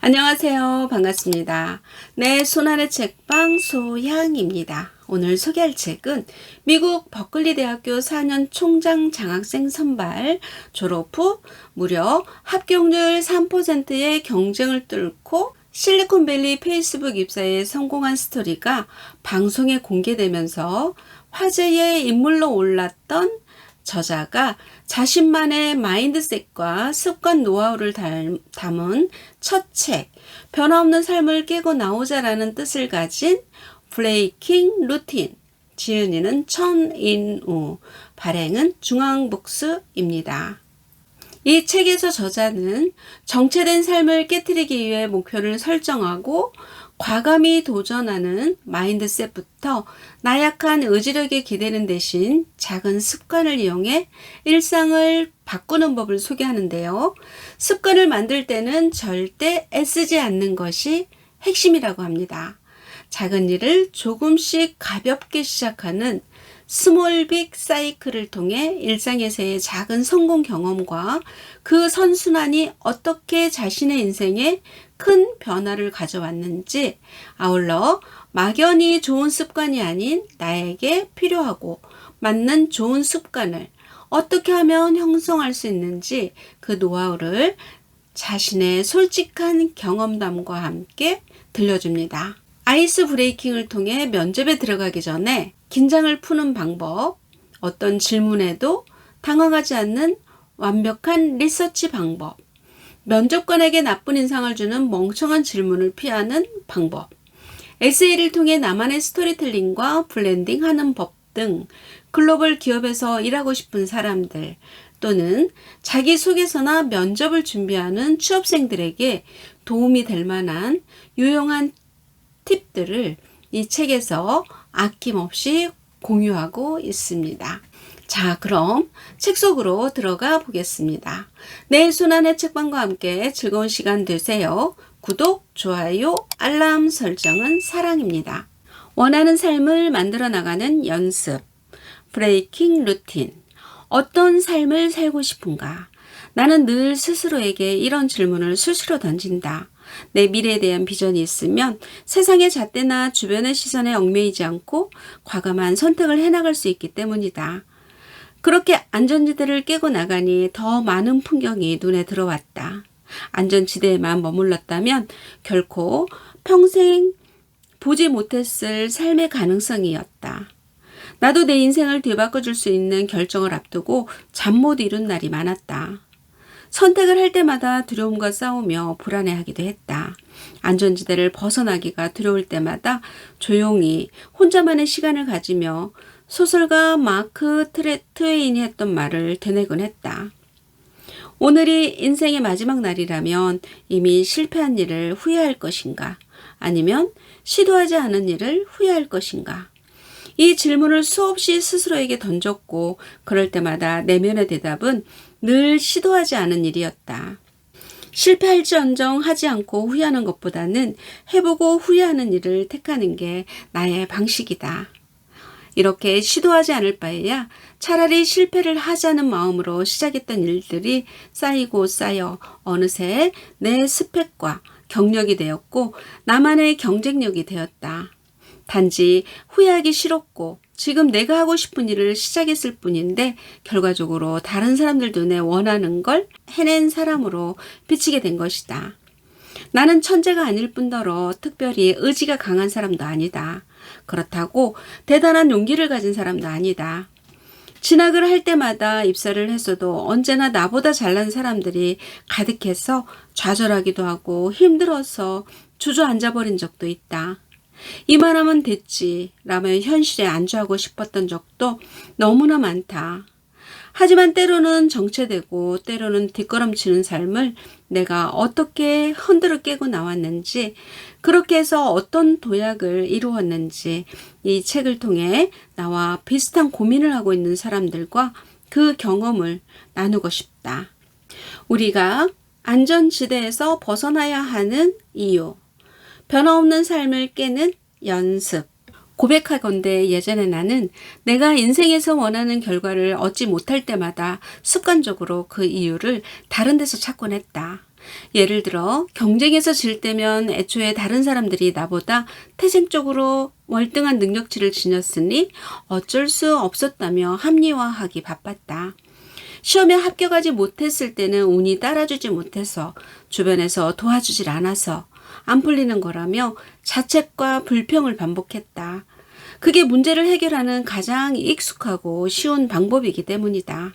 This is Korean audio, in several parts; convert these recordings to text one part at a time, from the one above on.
안녕하세요. 반갑습니다. 네, 손안의 책방 소향입니다. 오늘 소개할 책은 미국 버클리 대학교 4년 총장 장학생 선발 졸업 후 무려 합격률 3%의 경쟁을 뚫고 실리콘밸리 페이스북 입사에 성공한 스토리가 방송에 공개되면서 화제의 인물로 올랐던 저자가 자신만의 마인드셋과 습관 노하우를 담은 첫 책, 변화없는 삶을 깨고 나오자라는 뜻을 가진 브레이킹 루틴, 지은이는 천인우, 발행은 중앙북스입니다. 이 책에서 저자는 정체된 삶을 깨트리기 위해 목표를 설정하고 과감히 도전하는 마인드셋부터 나약한 의지력에 기대는 대신 작은 습관을 이용해 일상을 바꾸는 법을 소개하는데요. 습관을 만들 때는 절대 애쓰지 않는 것이 핵심이라고 합니다. 작은 일을 조금씩 가볍게 시작하는 스몰 빅 사이클을 통해 일상에서의 작은 성공 경험과 그 선순환이 어떻게 자신의 인생에 큰 변화를 가져왔는지, 아울러 막연히 좋은 습관이 아닌 나에게 필요하고 맞는 좋은 습관을 어떻게 하면 형성할 수 있는지 그 노하우를 자신의 솔직한 경험담과 함께 들려줍니다. 아이스 브레이킹을 통해 면접에 들어가기 전에 긴장을 푸는 방법, 어떤 질문에도 당황하지 않는 완벽한 리서치 방법, 면접관에게 나쁜 인상을 주는 멍청한 질문을 피하는 방법, 에세이를 통해 나만의 스토리텔링과 블렌딩하는 법 등 글로벌 기업에서 일하고 싶은 사람들 또는 자기소개서나 면접을 준비하는 취업생들에게 도움이 될 만한 유용한 팁들을 이 책에서 아낌없이 공유하고 있습니다. 자, 그럼 책 속으로 들어가 보겠습니다. 내 손안의 책방과 함께 즐거운 시간 되세요. 구독, 좋아요, 알람 설정은 사랑입니다. 원하는 삶을 만들어 나가는 연습, 브레이킹 루틴. 어떤 삶을 살고 싶은가? 나는 늘 스스로에게 이런 질문을 수시로 던진다. 내 미래에 대한 비전이 있으면 세상의 잣대나 주변의 시선에 얽매이지 않고 과감한 선택을 해나갈 수 있기 때문이다. 그렇게 안전지대를 깨고 나가니 더 많은 풍경이 눈에 들어왔다. 안전지대에만 머물렀다면 결코 평생 보지 못했을 삶의 가능성이었다. 나도 내 인생을 뒤바꿔줄 수 있는 결정을 앞두고 잠 못 이룬 날이 많았다. 선택을 할 때마다 두려움과 싸우며 불안해하기도 했다. 안전지대를 벗어나기가 두려울 때마다 조용히 혼자만의 시간을 가지며 소설가 마크 트웨인이 했던 말을 되뇌곤 했다. 오늘이 인생의 마지막 날이라면 이미 실패한 일을 후회할 것인가? 아니면 시도하지 않은 일을 후회할 것인가? 이 질문을 수없이 스스로에게 던졌고 그럴 때마다 내면의 대답은 늘 시도하지 않은 일이었다. 실패할지언정 하지 않고 후회하는 것보다는 해보고 후회하는 일을 택하는 게 나의 방식이다. 이렇게 시도하지 않을 바에야 차라리 실패를 하자는 마음으로 시작했던 일들이 쌓이고 쌓여 어느새 내 스펙과 경력이 되었고 나만의 경쟁력이 되었다. 단지 후회하기 싫었고 지금 내가 하고 싶은 일을 시작했을 뿐인데 결과적으로 다른 사람들 눈에 원하는 걸 해낸 사람으로 비치게 된 것이다. 나는 천재가 아닐 뿐더러 특별히 의지가 강한 사람도 아니다. 그렇다고 대단한 용기를 가진 사람도 아니다. 진학을 할 때마다 입사를 했어도 언제나 나보다 잘난 사람들이 가득해서 좌절하기도 하고 힘들어서 주저앉아 버린 적도 있다. 이만하면 됐지 라며 현실에 안주하고 싶었던 적도 너무나 많다. 하지만 때로는 정체되고 때로는 뒷걸음치는 삶을 내가 어떻게 흔들어 깨고 나왔는지, 그렇게 해서 어떤 도약을 이루었는지 이 책을 통해 나와 비슷한 고민을 하고 있는 사람들과 그 경험을 나누고 싶다. 우리가 안전지대에서 벗어나야 하는 이유, 변화없는 삶을 깨는 연습. 고백하건대 예전에 나는 내가 인생에서 원하는 결과를 얻지 못할 때마다 습관적으로 그 이유를 다른 데서 찾곤 했다. 예를 들어 경쟁에서 질 때면 애초에 다른 사람들이 나보다 태생적으로 월등한 능력치를 지녔으니 어쩔 수 없었다며 합리화하기 바빴다. 시험에 합격하지 못했을 때는 운이 따라주지 못해서, 주변에서 도와주질 않아서 안 풀리는 거라며 자책과 불평을 반복했다. 그게 문제를 해결하는 가장 익숙하고 쉬운 방법이기 때문이다.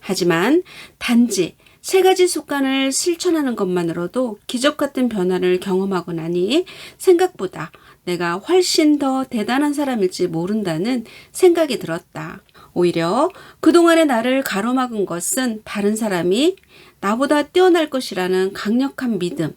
하지만 단지 3가지 습관을 실천하는 것만으로도 기적 같은 변화를 경험하고 나니 생각보다 내가 훨씬 더 대단한 사람일지 모른다는 생각이 들었다. 오히려 그동안의 나를 가로막은 것은 다른 사람이 나보다 뛰어날 것이라는 강력한 믿음,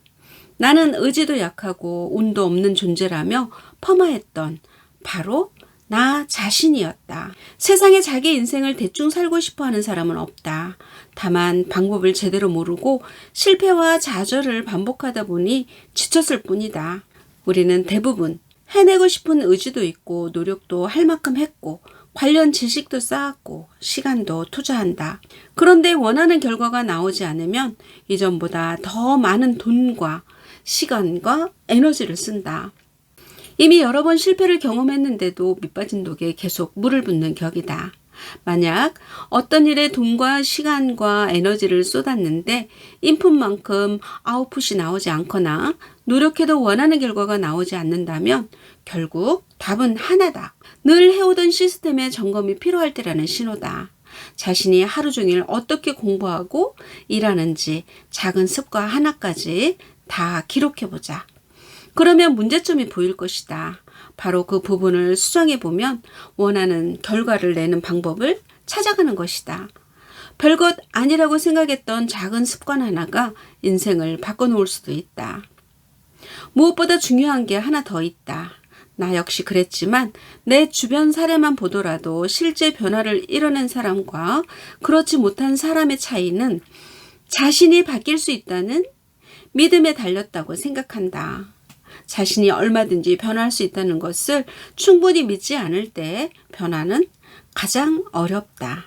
나는 의지도 약하고 운도 없는 존재라며 폄하했던 바로 나 자신이었다. 세상에 자기 인생을 대충 살고 싶어 하는 사람은 없다. 다만 방법을 제대로 모르고 실패와 좌절을 반복하다 보니 지쳤을 뿐이다. 우리는 대부분 해내고 싶은 의지도 있고 노력도 할 만큼 했고 관련 지식도 쌓았고 시간도 투자한다. 그런데 원하는 결과가 나오지 않으면 이전보다 더 많은 돈과 시간과 에너지를 쓴다. 이미 여러 번 실패를 경험했는데도 밑빠진 독에 계속 물을 붓는 격이다. 만약 어떤 일에 돈과 시간과 에너지를 쏟았는데 인풋만큼 아웃풋이 나오지 않거나 노력해도 원하는 결과가 나오지 않는다면 결국 답은 하나다. 늘 해오던 시스템의 점검이 필요할 때라는 신호다. 자신이 하루 종일 어떻게 공부하고 일하는지 작은 습관 하나까지 다 기록해보자. 그러면 문제점이 보일 것이다. 바로 그 부분을 수정해보면 원하는 결과를 내는 방법을 찾아가는 것이다. 별것 아니라고 생각했던 작은 습관 하나가 인생을 바꿔놓을 수도 있다. 무엇보다 중요한 게 하나 더 있다. 나 역시 그랬지만 내 주변 사례만 보더라도 실제 변화를 이뤄낸 사람과 그렇지 못한 사람의 차이는 자신이 바뀔 수 있다는 믿음에 달렸다고 생각한다. 자신이 얼마든지 변할 수 있다는 것을 충분히 믿지 않을 때 변화는 가장 어렵다.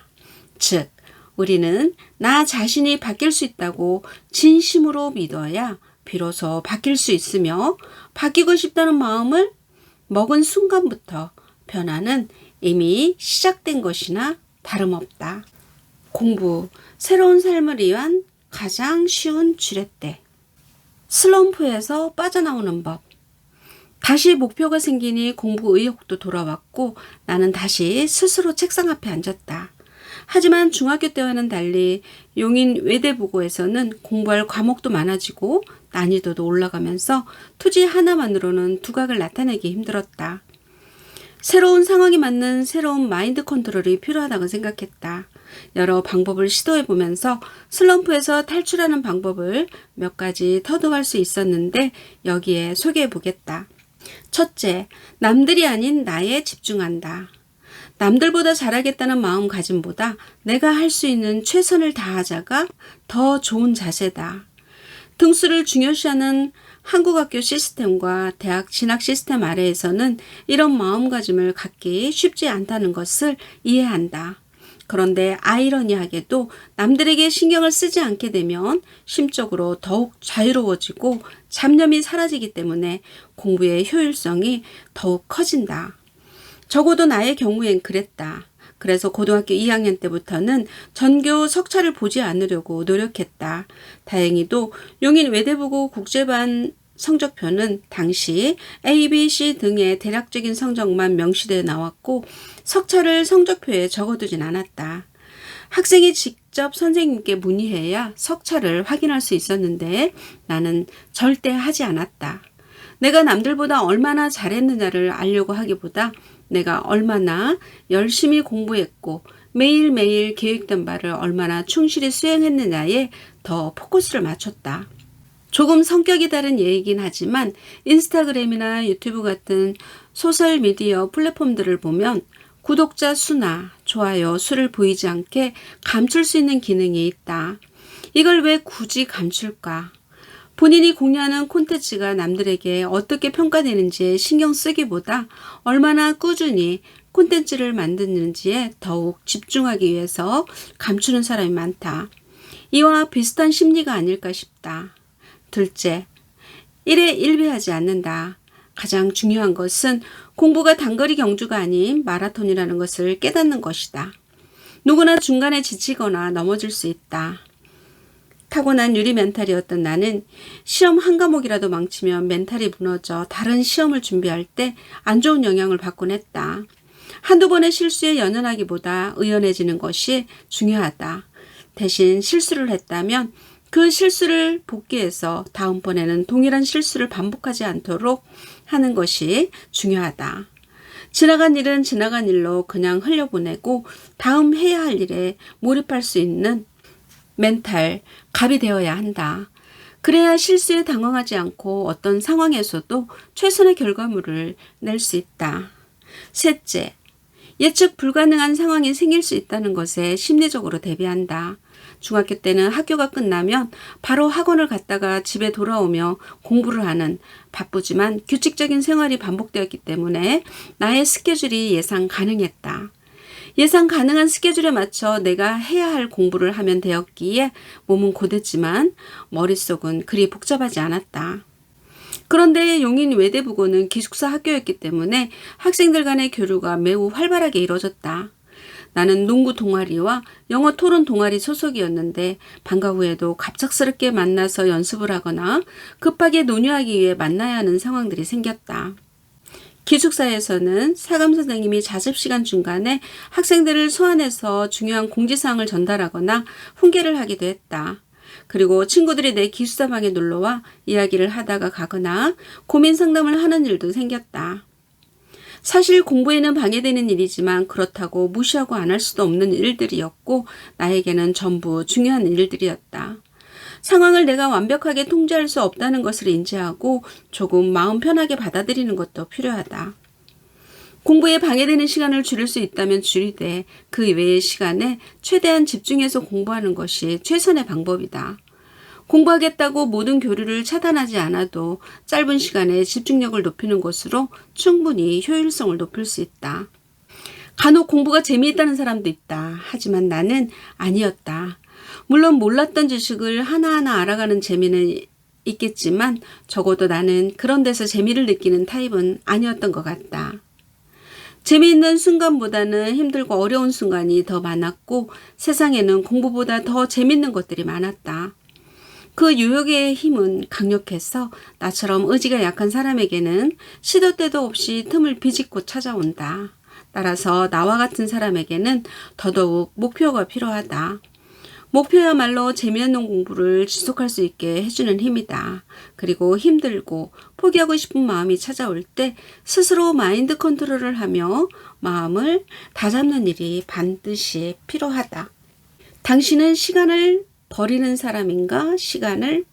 즉, 우리는 나 자신이 바뀔 수 있다고 진심으로 믿어야 비로소 바뀔 수 있으며 바뀌고 싶다는 마음을 먹은 순간부터 변화는 이미 시작된 것이나 다름없다. 공부, 새로운 삶을 위한 가장 쉬운 쥐렛대. 슬럼프에서 빠져나오는 법. 다시 목표가 생기니 공부 의욕도 돌아왔고 나는 다시 스스로 책상 앞에 앉았다. 하지만 중학교 때와는 달리 용인 외대부고에서는 공부할 과목도 많아지고 난이도도 올라가면서 투지 하나만으로는 두각을 나타내기 힘들었다. 새로운 상황에 맞는 새로운 마인드 컨트롤이 필요하다고 생각했다. 여러 방법을 시도해보면서 슬럼프에서 탈출하는 방법을 몇 가지 터득할 수 있었는데 여기에 소개해보겠다. 첫째, 남들이 아닌 나에 집중한다. 남들보다 잘하겠다는 마음가짐보다 내가 할 수 있는 최선을 다하자가 더 좋은 자세다. 등수를 중요시하는 한국 학교 시스템과 대학 진학 시스템 아래에서는 이런 마음가짐을 갖기 쉽지 않다는 것을 이해한다. 그런데 아이러니하게도 남들에게 신경을 쓰지 않게 되면 심적으로 더욱 자유로워지고 잡념이 사라지기 때문에 공부의 효율성이 더욱 커진다. 적어도 나의 경우엔 그랬다. 그래서 고등학교 2학년 때부터는 전교 석차를 보지 않으려고 노력했다. 다행히도 용인 외대부고 국제반 성적표는 당시 A, B, C 등의 대략적인 성적만 명시되어 나왔고 석차를 성적표에 적어두진 않았다. 학생이 직접 선생님께 문의해야 석차를 확인할 수 있었는데 나는 절대 하지 않았다. 내가 남들보다 얼마나 잘했느냐를 알려고 하기보다 내가 얼마나 열심히 공부했고 매일매일 계획된 바를 얼마나 충실히 수행했느냐에 더 포커스를 맞췄다. 조금 성격이 다른 예이긴 하지만 인스타그램이나 유튜브 같은 소셜미디어 플랫폼들을 보면 구독자 수나 좋아요 수를 보이지 않게 감출 수 있는 기능이 있다. 이걸 왜 굳이 감출까? 본인이 공유하는 콘텐츠가 남들에게 어떻게 평가되는지에 신경 쓰기보다 얼마나 꾸준히 콘텐츠를 만드는지에 더욱 집중하기 위해서 감추는 사람이 많다. 이와 비슷한 심리가 아닐까 싶다. 둘째, 일에 일비하지 않는다. 가장 중요한 것은 공부가 단거리 경주가 아닌 마라톤이라는 것을 깨닫는 것이다. 누구나 중간에 지치거나 넘어질 수 있다. 타고난 유리 멘탈이었던 나는 시험 한 과목이라도 망치면 멘탈이 무너져 다른 시험을 준비할 때 안 좋은 영향을 받곤 했다. 한두 번의 실수에 연연하기보다 의연해지는 것이 중요하다. 대신 실수를 했다면 그 실수를 복귀해서 다음번에는 동일한 실수를 반복하지 않도록 하는 것이 중요하다. 지나간 일은 지나간 일로 그냥 흘려보내고 다음 해야 할 일에 몰입할 수 있는 멘탈, 갑이 되어야 한다. 그래야 실수에 당황하지 않고 어떤 상황에서도 최선의 결과물을 낼 수 있다. 셋째, 예측 불가능한 상황이 생길 수 있다는 것에 심리적으로 대비한다. 중학교 때는 학교가 끝나면 바로 학원을 갔다가 집에 돌아오며 공부를 하는 바쁘지만 규칙적인 생활이 반복되었기 때문에 나의 스케줄이 예상 가능했다. 예상 가능한 스케줄에 맞춰 내가 해야 할 공부를 하면 되었기에 몸은 고됐지만 머릿속은 그리 복잡하지 않았다. 그런데 용인 외대부고는 기숙사 학교였기 때문에 학생들 간의 교류가 매우 활발하게 이루어졌다. 나는 농구 동아리와 영어 토론 동아리 소속이었는데 방과 후에도 갑작스럽게 만나서 연습을 하거나 급하게 논의하기 위해 만나야 하는 상황들이 생겼다. 기숙사에서는 사감 선생님이 자습시간 중간에 학생들을 소환해서 중요한 공지사항을 전달하거나 훈계를 하기도 했다. 그리고 친구들이 내 기숙사 방에 놀러와 이야기를 하다가 가거나 고민 상담을 하는 일도 생겼다. 사실 공부에는 방해되는 일이지만 그렇다고 무시하고 안 할 수도 없는 일들이었고 나에게는 전부 중요한 일들이었다. 상황을 내가 완벽하게 통제할 수 없다는 것을 인지하고 조금 마음 편하게 받아들이는 것도 필요하다. 공부에 방해되는 시간을 줄일 수 있다면 줄이되 그 이외의 시간에 최대한 집중해서 공부하는 것이 최선의 방법이다. 공부하겠다고 모든 교류를 차단하지 않아도 짧은 시간에 집중력을 높이는 것으로 충분히 효율성을 높일 수 있다. 간혹 공부가 재미있다는 사람도 있다. 하지만 나는 아니었다. 물론 몰랐던 지식을 하나하나 알아가는 재미는 있겠지만 적어도 나는 그런 데서 재미를 느끼는 타입은 아니었던 것 같다. 재미있는 순간보다는 힘들고 어려운 순간이 더 많았고 세상에는 공부보다 더 재밌는 것들이 많았다. 그 유혹의 힘은 강력해서 나처럼 의지가 약한 사람에게는 시도 때도 없이 틈을 비집고 찾아온다. 따라서 나와 같은 사람에게는 더더욱 목표가 필요하다. 목표야말로 재미있는 공부를 지속할 수 있게 해주는 힘이다. 그리고 힘들고 포기하고 싶은 마음이 찾아올 때 스스로 마인드 컨트롤을 하며 마음을 다잡는 일이 반드시 필요하다. 당신은 시간을 버리는 사람인가? 시간을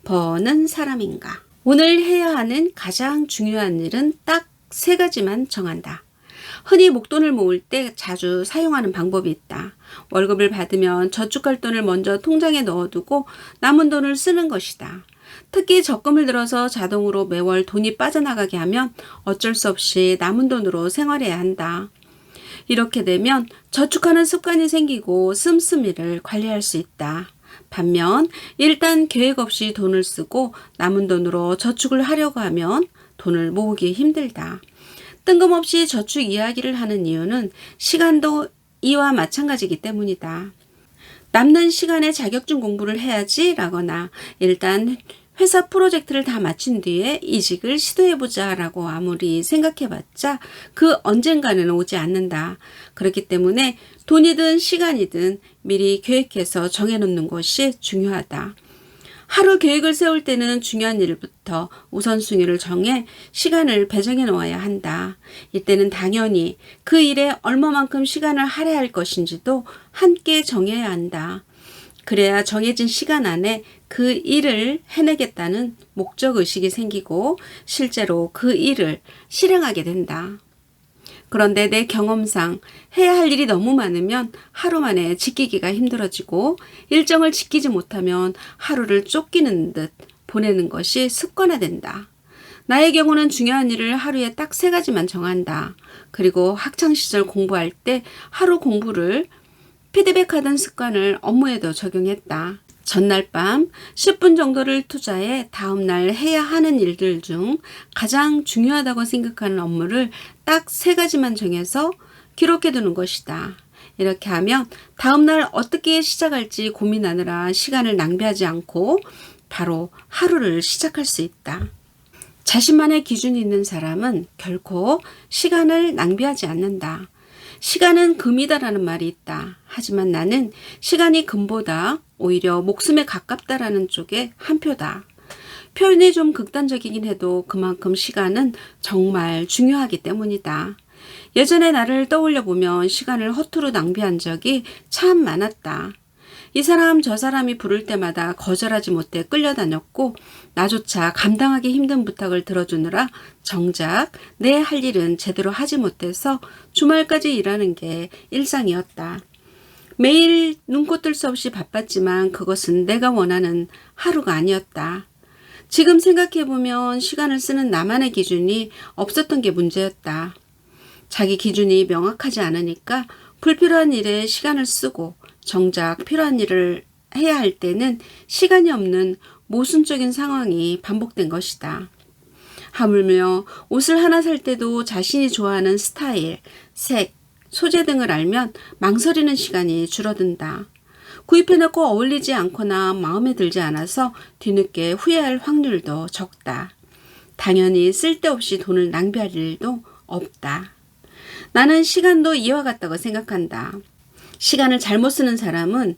버는 사람인가? 오늘 해야 하는 가장 중요한 일은 딱 3가지만 정한다. 흔히 목돈을 모을 때 자주 사용하는 방법이 있다. 월급을 받으면 저축할 돈을 먼저 통장에 넣어두고 남은 돈을 쓰는 것이다. 특히 적금을 들어서 자동으로 매월 돈이 빠져나가게 하면 어쩔 수 없이 남은 돈으로 생활해야 한다. 이렇게 되면 저축하는 습관이 생기고 씀씀이를 관리할 수 있다. 반면 일단 계획 없이 돈을 쓰고 남은 돈으로 저축을 하려고 하면 돈을 모으기 힘들다. 뜬금없이 저축 이야기를 하는 이유는 시간도 이와 마찬가지이기 때문이다. 남는 시간에 자격증 공부를 해야지 라거나 일단 회사 프로젝트를 다 마친 뒤에 이직을 시도해보자 라고 아무리 생각해봤자 그 언젠가는 오지 않는다. 그렇기 때문에 돈이든 시간이든 미리 계획해서 정해놓는 것이 중요하다. 하루 계획을 세울 때는 중요한 일부터 우선순위를 정해 시간을 배정해 놓아야 한다. 이때는 당연히 그 일에 얼마만큼 시간을 할애할 것인지도 함께 정해야 한다. 그래야 정해진 시간 안에 그 일을 해내겠다는 목적의식이 생기고 실제로 그 일을 실행하게 된다. 그런데 내 경험상 해야 할 일이 너무 많으면 하루 만에 지키기가 힘들어지고 일정을 지키지 못하면 하루를 쫓기는 듯 보내는 것이 습관화된다. 나의 경우는 중요한 일을 하루에 딱 3가지만 정한다. 그리고 학창시절 공부할 때 하루 공부를 피드백하던 습관을 업무에도 적용했다. 전날 밤 10분 정도를 투자해 다음날 해야 하는 일들 중 가장 중요하다고 생각하는 업무를 딱 3가지만 정해서 기록해 두는 것이다. 이렇게 하면 다음날 어떻게 시작할지 고민하느라 시간을 낭비하지 않고 바로 하루를 시작할 수 있다. 자신만의 기준이 있는 사람은 결코 시간을 낭비하지 않는다. 시간은 금이다라는 말이 있다. 하지만 나는 시간이 금보다 오히려 목숨에 가깝다라는 쪽에 한 표다. 표현이 좀 극단적이긴 해도 그만큼 시간은 정말 중요하기 때문이다. 예전에 나를 떠올려 보면 시간을 허투루 낭비한 적이 참 많았다. 이 사람 저 사람이 부를 때마다 거절하지 못해 끌려다녔고 나조차 감당하기 힘든 부탁을 들어주느라 정작 내 할 일은 제대로 하지 못해서 주말까지 일하는 게 일상이었다. 매일 눈코 뜰 수 없이 바빴지만 그것은 내가 원하는 하루가 아니었다. 지금 생각해보면 시간을 쓰는 나만의 기준이 없었던 게 문제였다. 자기 기준이 명확하지 않으니까 불필요한 일에 시간을 쓰고 정작 필요한 일을 해야 할 때는 시간이 없는 모순적인 상황이 반복된 것이다. 하물며 옷을 하나 살 때도 자신이 좋아하는 스타일, 색, 소재 등을 알면 망설이는 시간이 줄어든다. 구입해놓고 어울리지 않거나 마음에 들지 않아서 뒤늦게 후회할 확률도 적다. 당연히 쓸데없이 돈을 낭비할 일도 없다. 나는 시간도 이와 같다고 생각한다. 시간을 잘못 쓰는 사람은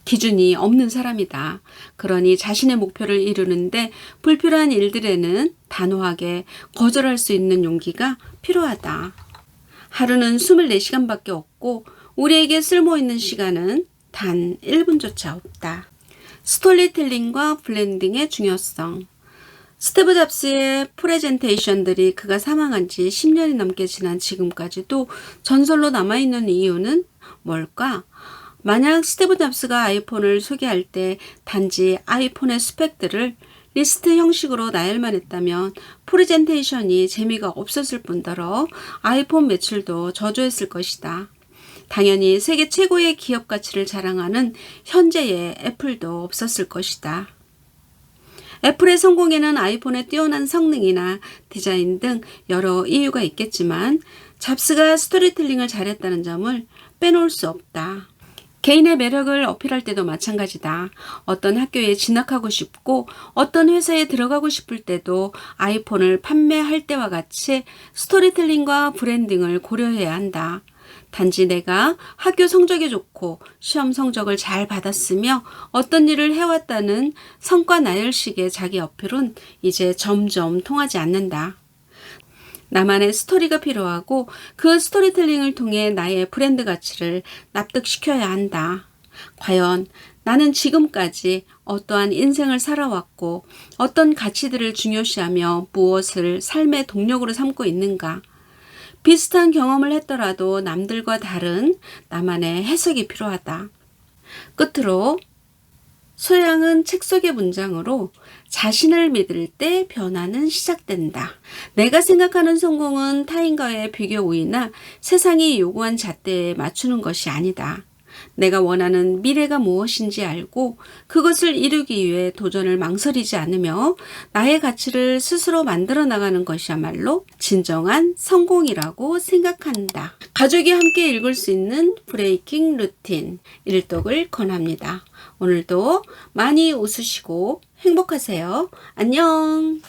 기준이 없는 사람이다. 그러니 자신의 목표를 이루는데 불필요한 일들에는 단호하게 거절할 수 있는 용기가 필요하다. 하루는 24시간밖에 없고 우리에게 쓸모있는 시간은 단 1분조차 없다. 스토리텔링과 블렌딩의 중요성. 스티브 잡스의 프레젠테이션들이 그가 사망한 지 10년이 넘게 지난 지금까지도 전설로 남아있는 이유는 뭘까? 만약 스티브 잡스가 아이폰을 소개할 때 단지 아이폰의 스펙들을 리스트 형식으로 나열만 했다면 프레젠테이션이 재미가 없었을 뿐더러 아이폰 매출도 저조했을 것이다. 당연히 세계 최고의 기업 가치를 자랑하는 현재의 애플도 없었을 것이다. 애플의 성공에는 아이폰의 뛰어난 성능이나 디자인 등 여러 이유가 있겠지만 잡스가 스토리텔링을 잘했다는 점을 빼놓을 수 없다. 개인의 매력을 어필할 때도 마찬가지다. 어떤 학교에 진학하고 싶고 어떤 회사에 들어가고 싶을 때도 아이폰을 판매할 때와 같이 스토리텔링과 브랜딩을 고려해야 한다. 단지 내가 학교 성적이 좋고 시험 성적을 잘 받았으며 어떤 일을 해왔다는 성과 나열식의 자기 어필은 이제 점점 통하지 않는다. 나만의 스토리가 필요하고 그 스토리텔링을 통해 나의 브랜드 가치를 납득시켜야 한다. 과연 나는 지금까지 어떠한 인생을 살아왔고 어떤 가치들을 중요시하며 무엇을 삶의 동력으로 삼고 있는가? 비슷한 경험을 했더라도 남들과 다른 나만의 해석이 필요하다. 끝으로 소양은 책 속의 문장으로 자신을 믿을 때 변화는 시작된다. 내가 생각하는 성공은 타인과의 비교 우위나 세상이 요구한 잣대에 맞추는 것이 아니다. 내가 원하는 미래가 무엇인지 알고 그것을 이루기 위해 도전을 망설이지 않으며 나의 가치를 스스로 만들어 나가는 것이야말로 진정한 성공이라고 생각한다. 가족이 함께 읽을 수 있는 브레이킹 루틴 일독을 권합니다. 오늘도 많이 웃으시고 행복하세요. 안녕.